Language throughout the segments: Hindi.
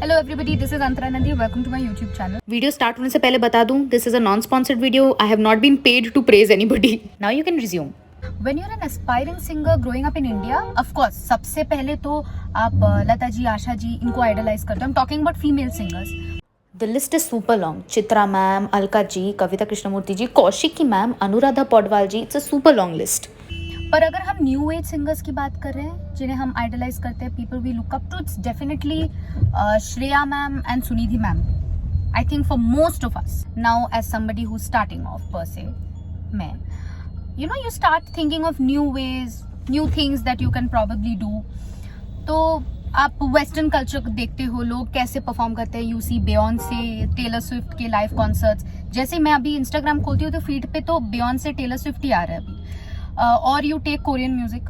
Hello everybody, this is Antara, welcome to my YouTube channel. Video start होने से पहले बता दूं, this is a non sponsored video. I have not been paid to praise anybody. Now you can resume. When you're an aspiring singer growing up in India, of course, सबसे पहले तो आप लता जी, आशा जी, इनको आइडलाइज करते हो। I'm talking about female singers. The list is super long. Chitra ma'am, Alka ji, Kavita Krishnamurthy ji, Kaushiki ma'am, Anuradha Paudwal ji, it's a super long list. पर अगर हम न्यू एज सिंगर्स की बात कर रहे हैं जिन्हें हम आइडलाइज करते हैं, people we look up to, it's definitely Shreya ma'am and Sunidhi ma'am. I think for most of us now, as somebody who starting off per se, मैं, you know, you start thinking of new ways, new things that you can probably do. तो आप वेस्टर्न कल्चर को देखते हो, लोग कैसे परफॉर्म करते हैं। You see Beyonce, Taylor Swift के लाइव कॉन्सर्ट्स। जैसे मैं अभी इंस्टाग्राम खोलती हूँ तो फीड पे तो बियॉन्से, टेलर स्विफ्ट ही आ रहा है अभी। और यू टेक कोरियन म्यूजिक,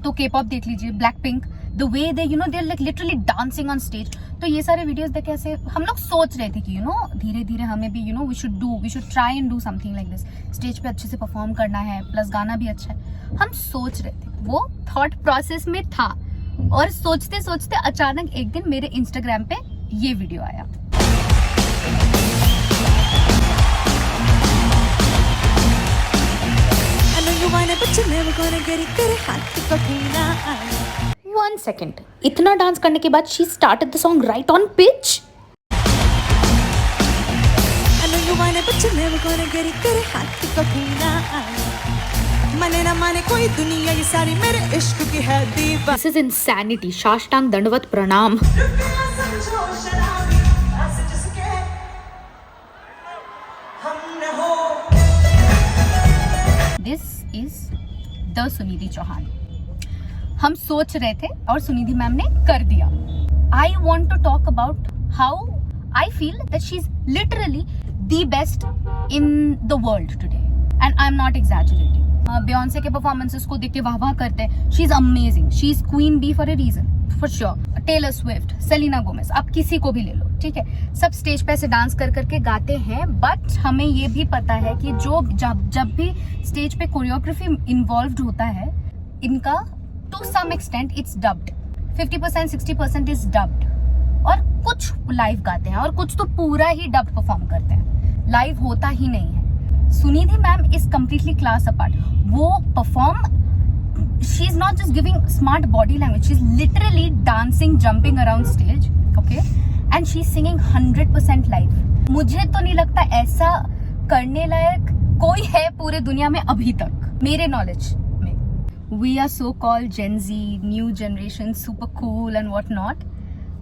तो के पॉप देख लीजिए, Blackpink, the way they, you know, they are like literally dancing on stage. तो ये सारे वीडियोस देख ऐसे हम लोग सोच रहे थे कि धीरे धीरे हमें भी we should try and do something like this. Stage पे अच्छे से परफॉर्म करना है, प्लस गाना भी अच्छा है। हम सोच रहे थे, वो थॉट प्रोसेस में था। और सोचते सोचते अचानक एक दिन मेरे इंस्टाग्राम पे ये वीडियो आया। One second, इतना डांस करने के बाद she started the song right on pitch. माने ना माने कोई दुनिया, ये सारी मेरे इश्क की है दीवा। This is insanity. साष्टांग दंडवत प्रणाम। This is the Sunidhi Chauhan. हम सोच रहे थे और सुनिधि मैम ने कर दिया। I want to talk about how I feel that she is literally the best in the world today, and I am not exaggerating. Beyonce के परफॉर्मेंसेस को देख के वाह वाह करते हैं। She is amazing, she is queen bee for a reason, for sure. Taylor Swift, Selena Gomez, आप किसी को भी ले लो, ठीक है, सब स्टेज पे ऐसे डांस कर करके गाते हैं। बट हमें ये भी पता है कि जब भी स्टेज पे कोरियोग्राफी इन्वॉल्व होता है, इनका to some extent it's dubbed, 50% 60% is dubbed, और कुछ लाइव गाते हैं और कुछ तो पूरा ही डब्ड परफॉर्म करते हैं, लाइव होता ही नहीं है। Sunidhi ma'am is completely class apart. वो perform, she is not just giving smart body language, she is literally dancing, jumping around stage, okay, and she is singing 100% live. मुझे तो नहीं लगता ऐसा करने लायक कोई है पूरे दुनिया में अभी तक, मेरे नॉलेज में। We are so called gen Z, new generation, super cool and what not.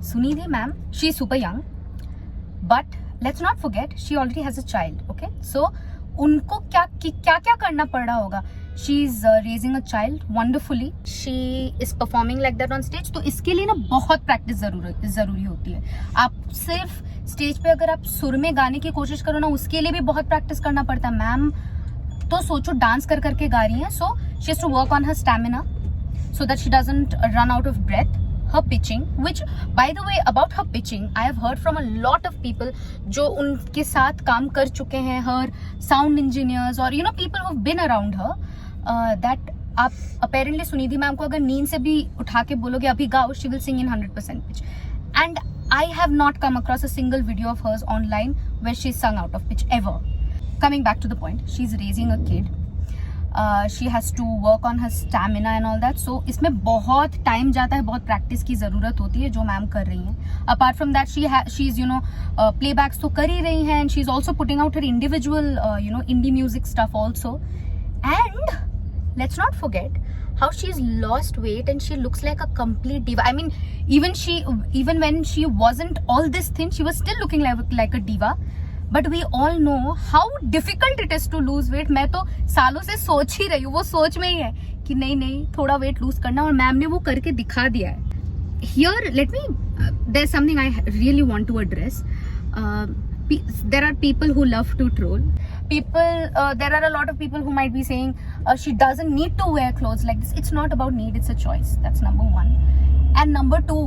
Sunidhi ma'am, she is super young, but let's not forget she already has a child, okay. So उनको क्या क्या करना पड़ रहा होगा। She is raising a child wonderfully, she is performing like that on stage. तो इसके लिए ना बहुत प्रैक्टिस जरूरी होती है। आप सिर्फ स्टेज पे अगर आप सुर में गाने की कोशिश करो ना, उसके लिए भी बहुत प्रैक्टिस करना पड़ता है। मैम तो सोचो डांस कर करके गा रही हैं, so she has to work on her stamina so that she doesn't run out of breath. Her pitching, which by the way, about her pitching, I have heard from a lot of people जो उनके साथ काम कर चुके हैं, her sound engineers और people who have been around her, that आप apparently सुनिधि मैम को अगर नींद से भी उठा के बोलोगे अभी गाओ, she will sing in 100% pitch. And I have not come across a single video of hers online where she sung out of pitch ever. Coming back to the point, she's raising a kid. She has to work on her stamina and all that. So इसमें बहुत टाइम जाता है, बहुत प्रैक्टिस की ज़रूरत होती है, जो मैम कर रही हैं। Apart from that she is playbacks तो कर ही रही हैं, and she is also putting out her individual indie music stuff also. And let's not forget how she's lost weight and she looks like a complete diva. I mean, even when she wasn't all this thin, she was still looking like a diva. But we all know how difficult it is to lose weight. मैं तो सालों से सोच ही रही हूँ, वो सोच में ही है कि नहीं थोड़ा वेट लूज करना, और मैम ने वो करके दिखा दिया है। Here, there's something I really want to address. There are people who love to troll. There are a lot of people who might be saying she doesn't need to wear clothes like this. It's not about need, it's a choice. That's number one. And number two,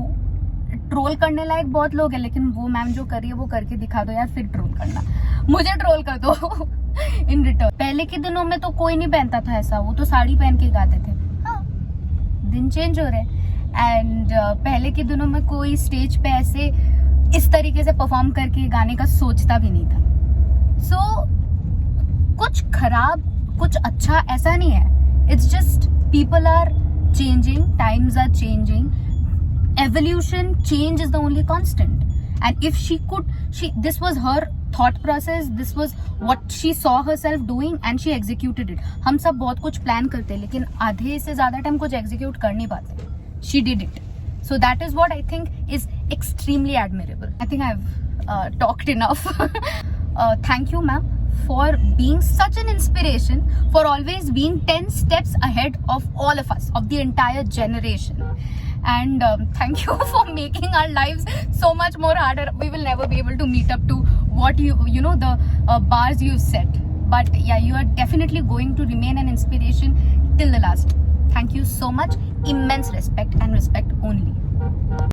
troll करने लायक बहुत लोग हैं, लेकिन वो मैम जो कर रही है वो करके दिखा दो यार, फिर ट्रोल करना, मुझे ट्रोल कर दो इन रिटर्न। पहले के दिनों में तो कोई नहीं पहनता था ऐसा, वो तो साड़ी पहन के गाते थे। हाँ, दिन चेंज हो रहे हैं। एंड पहले के दिनों में कोई स्टेज पे ऐसे इस तरीके से परफॉर्म करके गाने का सोचता भी नहीं था. So कुछ खराब कुछ अच्छा ऐसा नहीं है. It's just people are changing, times are changing, evolution, change is the only constant. And if this was her thought process, this was what she saw herself doing and she executed it. हम सब बहुत कुछ प्लान करते हैं लेकिन आधे से ज्यादा टाइम कुछ एग्जीक्यूट कर नहीं पाते. She did it. So that is what I think is extremely admirable. I think I've talked enough. Thank you, ma'am, for being such an inspiration, for always being 10 steps ahead of all of us, of the entire generation. And thank you for making our lives so much more harder. We will never be able to meet up to what you know, the bars you've set. But yeah, you are definitely going to remain an inspiration till the last. Thank you so much. Immense respect and respect only.